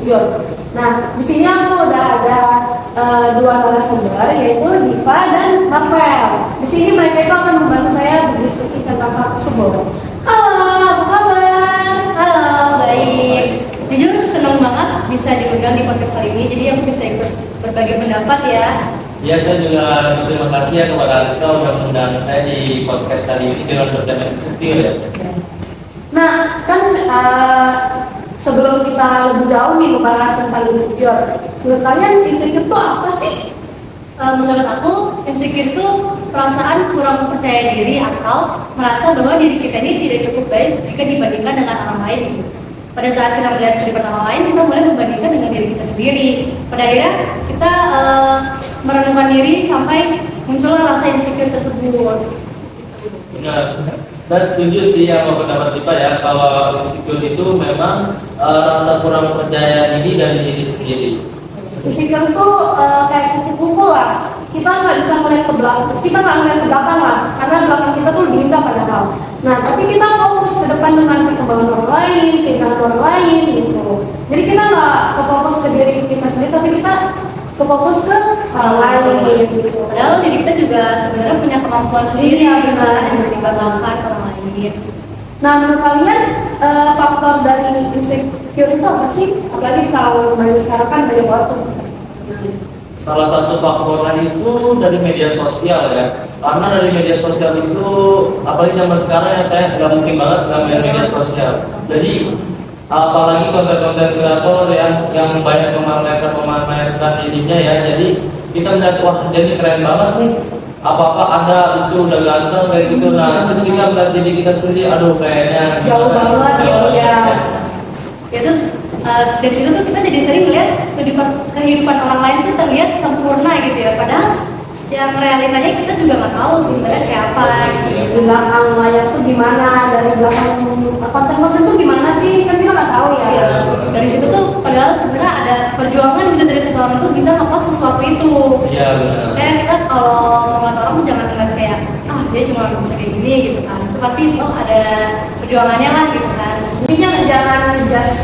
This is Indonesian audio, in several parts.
insecure. Nah, di sini aku udah ada dua narasumber, yaitu Diva dan Marvel. Di sini mereka itu akan membantu saya berdiskusi tentang hal tersebut. Halo, apa kabar? Halo, baik. Jujur senang banget bisa diundang di podcast kali ini, jadi aku bisa ikut berbagi pendapat ya. Ya, saya juga berterima kasih ya kepada Aliska udah mengundang saya di podcast kali ini dengan bertema insecure ya. Nah, kan sebelum kita lebih jauh nih membahas tentang insecure, menurut kalian insecure itu apa sih? Menurut aku, insecure itu perasaan kurang percaya diri atau merasa bahwa diri kita ini tidak cukup baik jika dibandingkan dengan orang lain. Pada saat kita melihat kehidupan orang lain, kita mulai membandingkan dengan diri kita sendiri. Pada akhirnya kita merenungkan diri sampai muncullah rasa insecure tersebut. Benar. Saya setuju sih yang pendapat kita ya, kalau insecure itu memang rasa kurang percaya diri dari diri sendiri. Insecure itu kayak kupu-kupu lah. Kita nggak bisa melihat ke belakang, kita nggak melihat ke belakang lah, karena belakang kita tuh diindah padahal. Nah, tapi kita fokus ke depan dengan perkembangan orang lain, keindahan orang lain gitu. Jadi kita nggak fokus ke diri kita sendiri, tapi kita fokus ke orang lain gitu. Padahal diri kita juga sebenarnya punya kemampuan sendiri yang bisa dibanggakan ke orang lain. Nah, menurut kalian faktor dari insecure itu apa sih? Apalagi kalau banyak sekarang kan banyak banget tuh. Salah satu faktornya itu dari media sosial ya, karena dari media sosial itu apalagi zaman sekarang ya kayak nggak mungkin banget nggak main media sosial. Jadi apalagi konten-konten kreator yang banyak memamerkan dirinya ya, jadi kita melihat wah jadi keren banget nih, apa-apa ada itu udah ganteng kayak gitu. Nah terus kita melihat diri kita sendiri, aduh kayaknya Jauh banget gitu ya. Itu dari situ tuh kita jadi sering melihat kehidupan orang lain tuh terlihat sempurna gitu ya, padahal yang realitanya kita juga nggak tahu sebenarnya kayak apa gitu. Di belakang layar tuh gimana, dari belakang konten-konten tuh gimana sih, kan kita nggak tahu ya. Iya, dari situ tuh padahal sebenarnya ada perjuangan gitu dari seseorang tuh bisa ngepost sesuatu itu. Iya benar. Kayak kita kalau ngeliat orang jangan ngeliat kayak dia cuma bisa kayak gini gitu kan. Itu pasti ada perjuangannya lah gitu kan. Intinya jangan ngejudge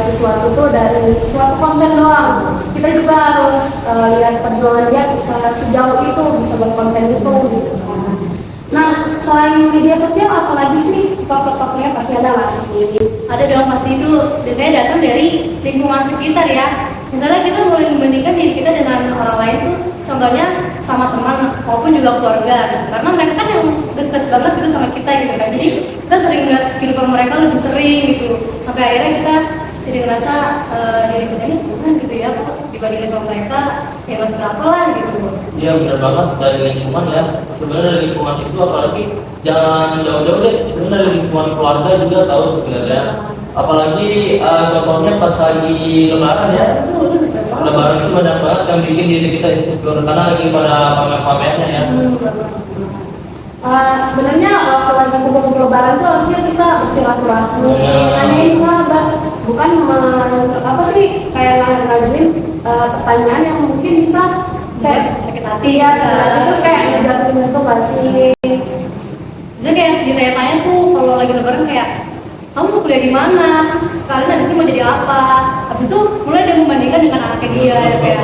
sesuatu tuh dari suatu konten doang. Kita juga harus lihat perjuangan dia bisa sejauh itu, bisa berkonten itu gitu. Nah, selain media sosial apalagi sih faktor-faktornya pasti ada nggak sih? Ada dong, pasti itu biasanya datang dari lingkungan sekitar ya. Misalnya kita mulai membandingkan diri kita dengan orang lain tuh, contohnya sama teman maupun juga keluarga gitu. Karena mereka kan yang deket banget gitu sama kita gitu kan. Jadi kita sering melihat kehidupan mereka lebih sering gitu. Sampai akhirnya kita jadi ngerasa diri kita ini bukan gitu ya, dibandingin sama mereka ya masih berapa lah gitu. Iya benar banget, dari lingkungan ya. Sebenarnya dari lingkungan itu apalagi jangan jauh-jauh deh. Sebenarnya dari lingkungan keluarga juga tahu sebenarnya. Apalagi contohnya pas lagi lebaran ya. Lebaran itu banyak banget yang bikin diri kita insecure karena lagi pada pamer-pamernya ya. Sebenarnya waktu lagi kumpul-kumpul lebaran tuh harusnya kita bersilaturahmi, nanyain kabar, bukan apa sih kayak ngajuin pertanyaan yang mungkin bisa kayak sakit hati ya, terus kayak ngejatuhin itu nggak sih? Jadi kayak ditanya-tanya tuh kalau lagi lebaran kayak kamu mau kuliah di mana? Terus kalian habis itu mau jadi apa? Habis itu mulai dia membandingkan dengan anaknya dia ya, kayak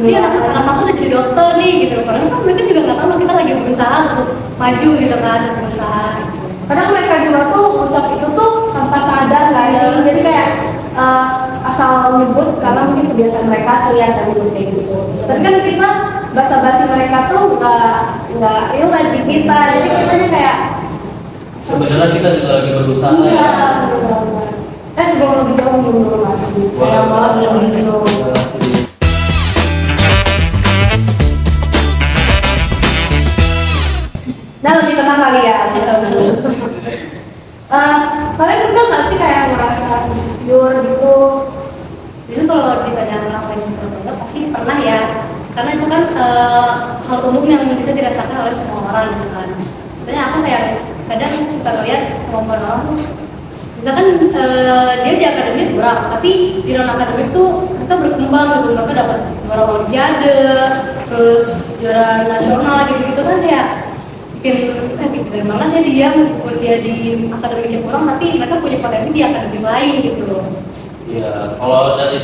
dia anak aku udah jadi dokter nih gitu. Padahal kan mereka juga nggak tahu kita lagi berusaha untuk maju gitu kan, berusaha. Kadang mereka juga tuh ucap itu tuh tanpa sadar nggak sih? Jadi kayak asal nyebut karena mungkin kebiasaan mereka sih asal nyebut kayak gitu. Tapi kan kita basa-basi mereka tuh nggak relate di kita. Jadi kitanya kayak Sebenarnya kita juga lagi berusaha iya, ya. benar. Sebelum lebih jauh minum dulu masih. Sayang banget minum dulu. Nah, lebih tenang kali ya. Kalian pernah nggak sih kayak ngerasa insecure gitu? Jadi kalau ditanya orang lain seperti itu pasti pernah ya. Karena itu kan hal umum yang bisa dirasakan oleh semua orang gitu kan. Sebenarnya aku kayak kadang suka lihat kemampuan orang tuh, misalkan dia di akademik kurang, tapi di non akademik tuh mereka berkembang gitu, mereka dapat juara olimpiade, terus juara nasional gitu-gitu kan ya. Bikin dari mana sih dia meskipun dia di akademiknya kurang, tapi mereka punya potensi di akademik lain gitu. Ya, kalau dari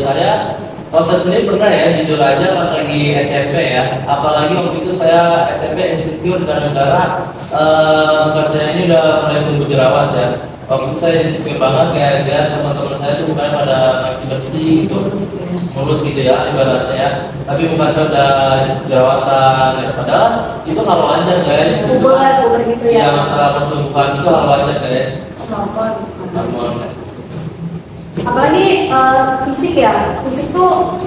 kalau saya sendiri pernah ya, jujur aja pas lagi SMP ya, apalagi waktu itu saya SMP insecure gara-gara muka saya ini udah mulai tumbuh jerawat ya. Waktu itu saya insecure banget kayak lihat teman-teman saya tuh mukanya pada masih bersih gitu, mulus gitu ya ibaratnya ya. Tapi muka saya udah jerawatan ya, padahal itu hal wajar guys. Puber gitu Iya, ya. masalah pertumbuhan itu hal wajar guys. Hormon. Apalagi fisik ya, fisik tuh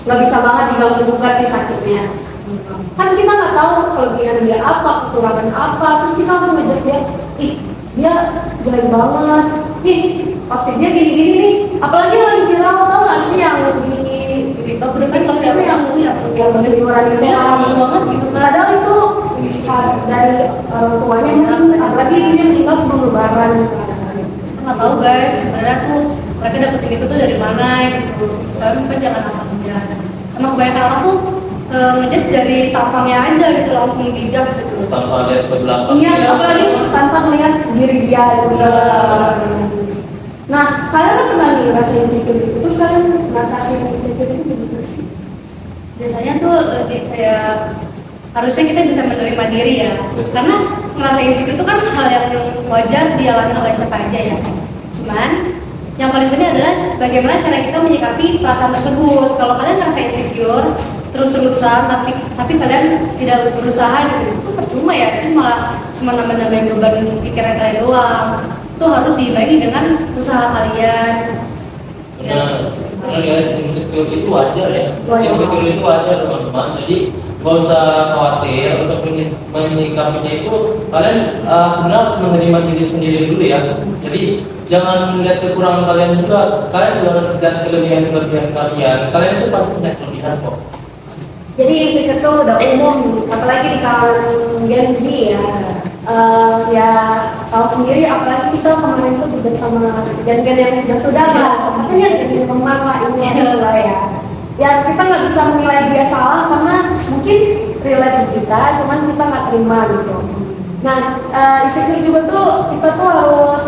nggak bisa banget diganggu gugat sih sakitnya. Kan kita nggak tahu kelebihan dia apa, kekurangan apa, terus kita langsung ngejudge dia, ih dia jelek banget, ih outfit dia gini-gini nih. Apalagi lagi viral, tau nggak sih yang di TikTok itu yang masih liburan itu banget gitu. Padahal itu dari orang tuanya mungkin, apalagi dia meninggal sebelum lebaran gitu. Nggak tahu guys, sebenarnya tuh mereka dapetin itu tuh dari mana gitu. Kalian kan jangan asal ngejudge. Emang kebanyakan orang tuh ngejudge dari tampangnya aja gitu, langsung dijudge gitu. Tanpa lihat ke belakang. Iya, apalagi tanpa melihat diri dia juga. Nah, kalian kan pernah nih ngerasain insecure gitu, terus kalian ngatasin insecure itu gimana sih? Biasanya tuh lebih kayak harusnya kita bisa menerima diri ya, karena ngerasa insecure itu kan hal yang wajar dialami oleh siapa aja ya. Cuman yang paling penting adalah bagaimana cara kita menyikapi perasaan tersebut. Kalau kalian ngerasa insecure terus-terusan tapi kalian tidak berusaha gitu, itu percuma ya, itu malah cuma nambah-nambahin beban pikiran kalian doang. Itu harus dibagi dengan usaha kalian. Karena guys, insecure itu wajar ya. Wajar. Insecure itu wajar teman-teman. Jadi nggak usah khawatir untuk menyikapinya itu. Kalian sebenarnya harus menerima diri sendiri dulu ya. Jadi jangan melihat kekurangan kalian juga. Kalian juga harus lihat kelebihan kalian. Kalian itu pasti punya kelebihan kok. Jadi insecure itu udah umum, apalagi di kalangan Gen Z ya. Ya tahu sendiri, apalagi kita kemarin tuh beda sama gen-gen yang sudah lah, makanya jadi teman lah ini lah ya. Ya kita nggak bisa menilai dia salah karena mungkin relate kita, cuman kita nggak terima gitu. Nah insecure juga tuh kita tuh harus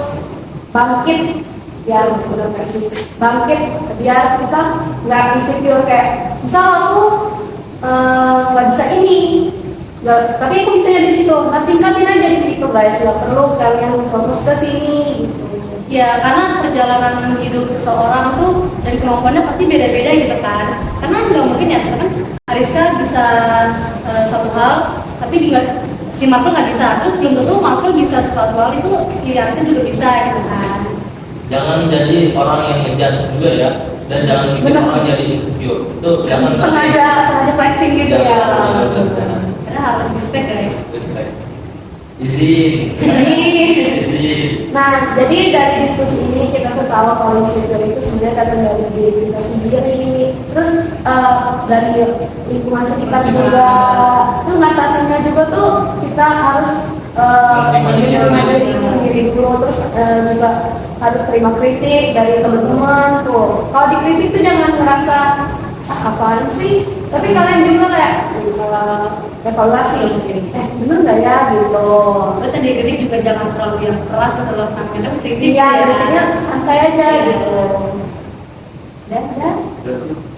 bangkit, ya benar nggak sih, bangkit biar kita nggak insecure kayak misal aku nggak bisa ini. Nggak, tapi aku bisanya di situ. Nah, tingkatin aja di situ guys. Nggak perlu kalian fokus ke sini. Gitu. Ya karena perjalanan hidup seseorang tuh dan kemampuannya pasti beda-beda gitu kan. Karena nggak mungkin ya, misalkan Ariska bisa suatu hal, tapi juga si Marvel nggak bisa. Terus belum tentu Marvel bisa suatu hal itu si Ariska juga bisa gitu kan. Jangan jadi orang yang ngejudge juga ya. Dan jangan bikin Benar. orang jadi insecure. Itu jangan Sengaja flexing gitu ya. Jangan. Karena harus respect guys. Respect. Izin. Nah, jadi dari diskusi ini kita tuh tahu kalau insecure itu sebenarnya datang dari diri kita sendiri. Terus dari lingkungan sekitar juga. Terus ngatasinnya juga tuh kita harus menerima diri sendiri dulu. Terus juga harus terima kritik dari teman-teman tuh. Kalau dikritik tuh jangan merasa apaan sih, tapi kalian juga kayak evaluasi sendiri. Bener nggak ya gitu. Terus yang dikritik juga jangan terlalu yang keras atau terlalu kadang kritik. Iya, kritiknya santai aja gitu. Dan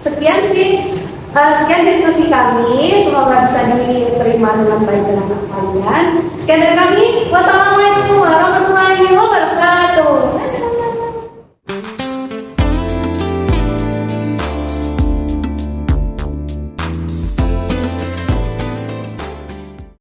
sekian sih. Sekian diskusi kami, semoga bisa diterima dengan baik dengan kalian. Sekian dari kami, wassalamualaikum warahmatullahi wabarakatuh.